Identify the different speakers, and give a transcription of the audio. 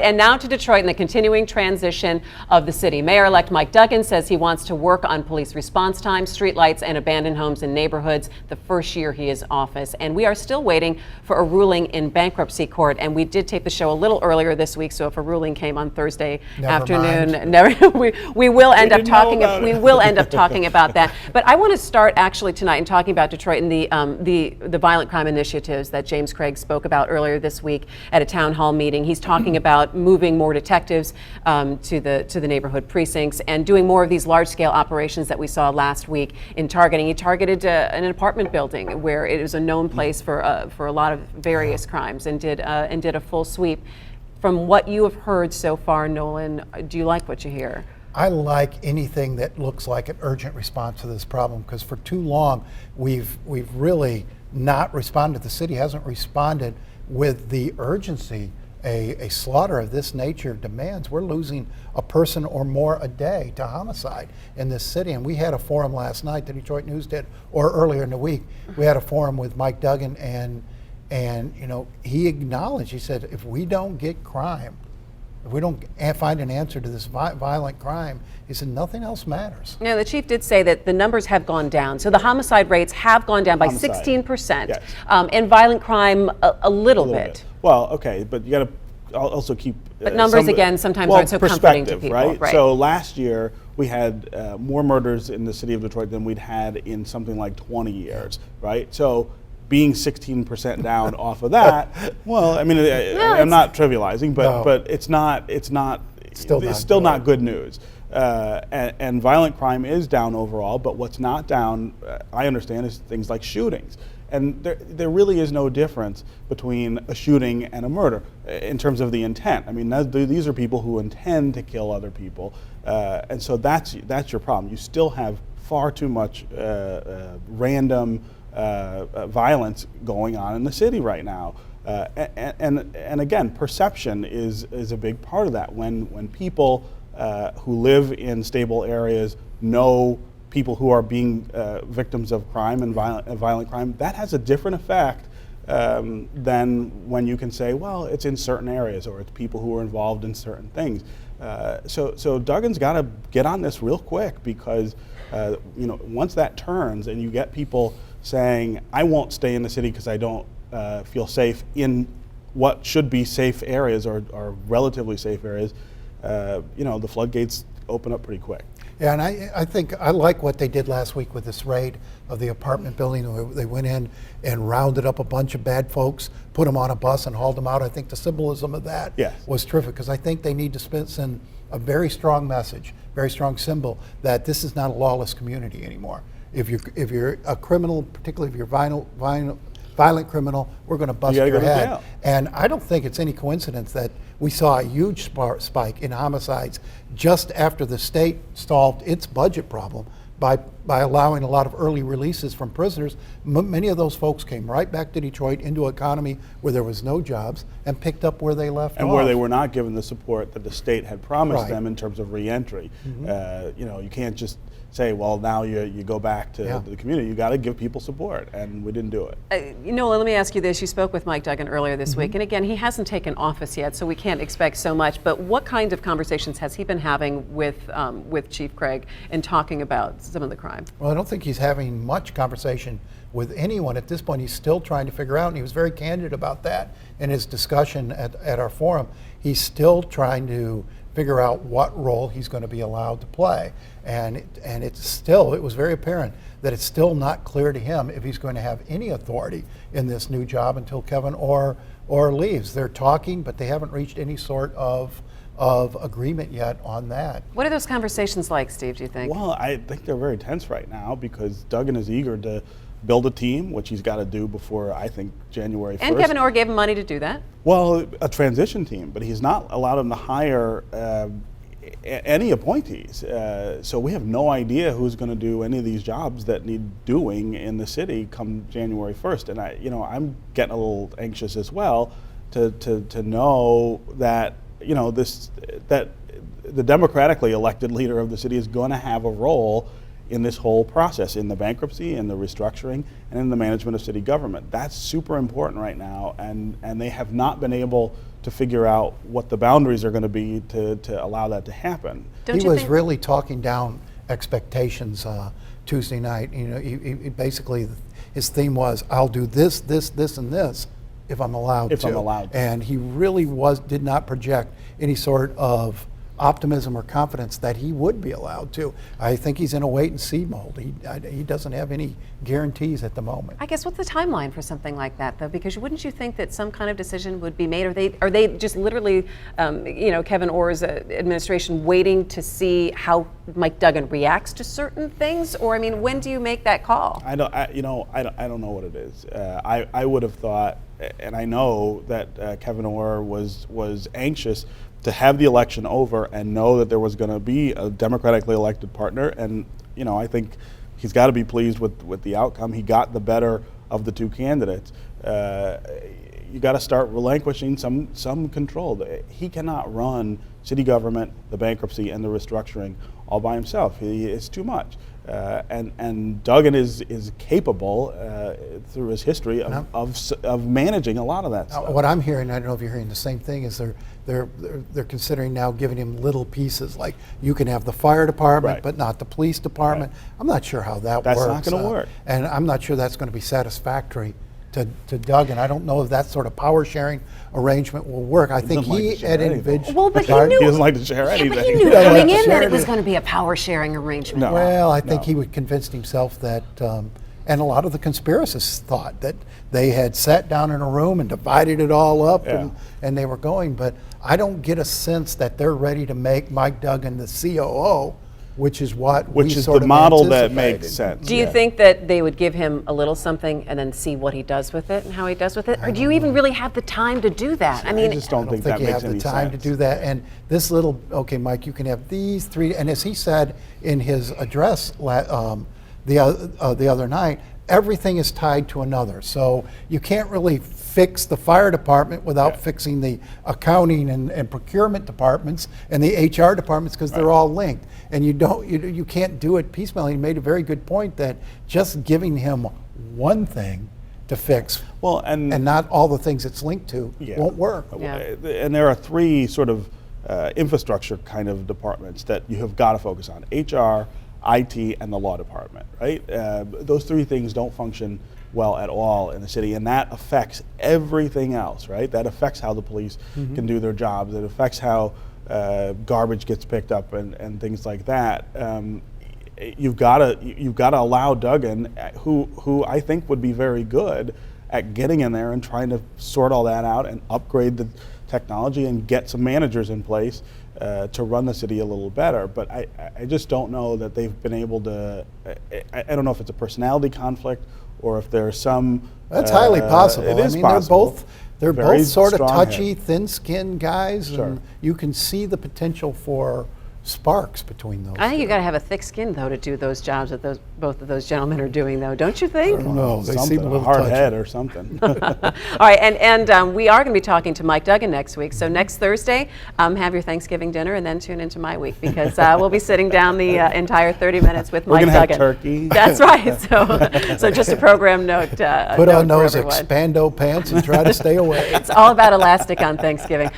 Speaker 1: And now to Detroit and the continuing transition of the city. Mayor-elect Mike Duggan says he wants to work on police response times, streetlights, and abandoned homes in neighborhoods the first year he is office. And we are still waiting for a ruling in bankruptcy court. And we did tape the show a little earlier this week, so if a ruling came on Thursday afternoon, we will end up talking. We will end up talking about that. But I want to start actually tonight in talking about Detroit and the violent crime initiatives that James Craig spoke about earlier this week at a town hall meeting. He's talking about moving more detectives to the neighborhood precincts and doing more of these large-scale operations that we saw last week in targeting. He targeted an apartment building where it was a known place for a lot of various crimes and did a full sweep. From what you have heard so far, Nolan, do you like what you hear?
Speaker 2: I like anything that looks like an urgent response to this problem, because for too long we've really not responded. The city hasn't responded with the urgency a slaughter of this nature demands. We're losing a person or more a day to homicide in this city. And we had a forum last night, the Detroit News did, or earlier in the week, we had a forum with Mike Duggan, and you know, he acknowledged, he said, if we don't get crime, if we don't find an answer to this violent crime, he said nothing else matters.
Speaker 1: Now, the chief did say that the numbers have gone down. So the homicide rates have gone down by 16%,
Speaker 3: yes.
Speaker 1: And violent crime a little bit.
Speaker 3: Well, okay, but you got to also keep.
Speaker 1: But numbers again sometimes aren't so comforting to people,
Speaker 3: right? So last year we had more murders in the city of Detroit than we'd had in something like 20 years, right? So being 16% down off of that, well, I mean, I'm not trivializing, but it's still not good news. And violent crime is down overall, but what's not down, I understand, is things like shootings. And there really is no difference between a shooting and a murder in terms of the intent. I mean, these are people who intend to kill other people, and so that's your problem. You still have far too much random violence going on in the city right now. And again, perception is a big part of that. When people who live in stable areas know people who are being victims of crime and violent crime, that has a different effect than when you can say, well, it's in certain areas or it's people who are involved in certain things. So Duggan's got to get on this real quick, because you know, once that turns and you get people saying, I won't stay in the city because I don't feel safe in what should be safe areas or relatively safe areas, you know, the floodgates open up pretty quick.
Speaker 2: Yeah, and I think I like what they did last week with this raid of the apartment building. They went in and rounded up a bunch of bad folks, put them on a bus and hauled them out. I think the symbolism of that was terrific, because I think they need to send a very strong message, very strong symbol that this is not a lawless community anymore. If you're a criminal, particularly if you're violent criminal, we're going to bust your head. And I don't think it's any coincidence that we saw a huge spike in homicides just after the state solved its budget problem by allowing a lot of early releases from prisoners. Many of those folks came right back to Detroit into an economy where there was no jobs and picked up where they left off.
Speaker 3: And where they were not given the support that the state had promised them in terms of reentry. You know, you can't just say, well, now you go back to the community. You got to give people support, and we didn't do it.
Speaker 1: You know, let me ask you this. You spoke with Mike Duggan earlier this week, and again, he hasn't taken office yet, so we can't expect so much, but what kind of conversations has he been having with Chief Craig and talking about some of the crime?
Speaker 2: Well, I don't think he's having much conversation with anyone at this point. He's still trying to figure out, and he was very candid about that in his discussion at our forum. He's still trying to figure out what role he's going to be allowed to play. And it was very apparent that it's still not clear to him if he's going to have any authority in this new job until Kevin Orr leaves. They're talking, but they haven't reached any sort of agreement yet on that.
Speaker 1: What are those conversations like, Steve, do you think?
Speaker 3: Well, I think they're very tense right now, because Duggan is eager to build a team, which he's got to do before, I think, January 1st.
Speaker 1: And Kevin Orr gave him money to do that?
Speaker 3: Well, a transition team, but he's not allowed him to hire any appointees. So we have no idea who's going to do any of these jobs that need doing in the city come January 1st. And I'm getting a little anxious as well to know that, that the democratically elected leader of the city is going to have a role in this whole process, in the bankruptcy, in the restructuring, and in the management of city government. That's super important right now, and they have not been able to figure out what the boundaries are going to be to allow that to happen.
Speaker 2: He was really talking down expectations Tuesday night. You know, he basically, his theme was, I'll do this, this, this, and this if I'm allowed to.
Speaker 3: If I'm allowed to.
Speaker 2: And he really did not project any sort of optimism or confidence that he would be allowed to. I think he's in a wait and see mode. He doesn't have any guarantees at the moment.
Speaker 1: I guess what's the timeline for something like that, though? Because wouldn't you think that some kind of decision would be made? Are they just literally, Kevin Orr's administration waiting to see how Mike Duggan reacts to certain things? Or I mean, when do you make that call?
Speaker 3: I don't know what it is. I would have thought, and I know that Kevin Orr was anxious to have the election over and know that there was going to be a democratically elected partner, and I think he's got to be pleased with the outcome. He got the better of the two candidates. You got to start relinquishing some control. He cannot run city government, the bankruptcy, and the restructuring all by himself. It's too much. And Duggan is capable through his history of managing a lot of that stuff.
Speaker 2: What I'm hearing, I don't know if you're hearing the same thing, is they're considering now giving him little pieces, like you can have the fire department,
Speaker 3: Right.
Speaker 2: but not the police department. Right. I'm not sure how that
Speaker 3: That's
Speaker 2: works.
Speaker 3: not going to work.
Speaker 2: And I'm not sure that's going to be satisfactory to Duggan. I don't know if that sort of power sharing arrangement will work. I think he had envisioned.
Speaker 1: Well, but he
Speaker 3: He
Speaker 1: knew.
Speaker 3: doesn't like to share anything.
Speaker 1: But he knew coming in that it was going to be a power sharing arrangement.
Speaker 3: No.
Speaker 2: Well, I think
Speaker 3: No.
Speaker 2: he would convinced himself that, and a lot of the conspiracists thought that they had sat down in a room and divided it all up,
Speaker 3: Yeah.
Speaker 2: and they were going. But I don't get a sense that they're ready to make Mike Duggan the COO, which is what we sort
Speaker 3: the
Speaker 2: of
Speaker 3: model that
Speaker 2: anticipated.
Speaker 3: makes sense.
Speaker 1: Do you think that they would give him a little something and then see what he does with it and how he does with it? Or do you even really have the time to do that? I mean,
Speaker 3: just
Speaker 2: I
Speaker 3: don't
Speaker 2: don't
Speaker 3: think
Speaker 2: think
Speaker 3: that
Speaker 2: you
Speaker 3: makes
Speaker 2: have the
Speaker 3: any
Speaker 2: time
Speaker 3: sense.
Speaker 2: to do that. And this little, okay, Mike, you can have these three. And as he said in his address the other night, everything is tied to another. So you can't really fix the fire department without fixing the accounting and procurement departments and the HR departments, because they're all linked. And you can't do it piecemeal. He made a very good point that just giving him one thing to fix, and not all the things it's linked to, won't work.
Speaker 1: Yeah.
Speaker 3: And there are three sort of infrastructure kind of departments that you have got to focus on: HR, IT, and the law department, right? Those three things don't function well at all in the city, and that affects everything else, right? That affects how the police can do their jobs. It affects how garbage gets picked up and things like that. You've got to allow Duggan, who I think would be very good at getting in there and trying to sort all that out and upgrade the technology and get some managers in place to run the city a little better. But I just don't know that they've been able to. I don't know if it's a personality conflict or if there's some.
Speaker 2: That's highly possible.
Speaker 3: It is
Speaker 2: I mean,
Speaker 3: possible.
Speaker 2: they're
Speaker 3: Very
Speaker 2: both sort of
Speaker 3: strong
Speaker 2: touchy,
Speaker 3: head.
Speaker 2: thin-skinned guys,
Speaker 3: Sure.
Speaker 2: and you can see the potential for sparks between those.
Speaker 1: I think
Speaker 2: two.
Speaker 1: you got to have a thick skin, though, to do those jobs that both of those gentlemen are doing, though, don't you think?
Speaker 2: No, they
Speaker 3: Something,
Speaker 2: seem a little
Speaker 3: hard
Speaker 2: touchy.
Speaker 3: head or something.
Speaker 1: All right, and we are going to be talking to Mike Duggan next week. So next Thursday, have your Thanksgiving dinner and then tune into my week, because we'll be sitting down the entire 30 minutes with Mike
Speaker 3: We're gonna have
Speaker 1: Duggan.
Speaker 3: turkey.
Speaker 1: That's right. So just a program note.
Speaker 2: Put
Speaker 1: note
Speaker 2: on
Speaker 1: for
Speaker 2: those
Speaker 1: everyone.
Speaker 2: expando pants and try to stay away.
Speaker 1: It's all about elastic on Thanksgiving.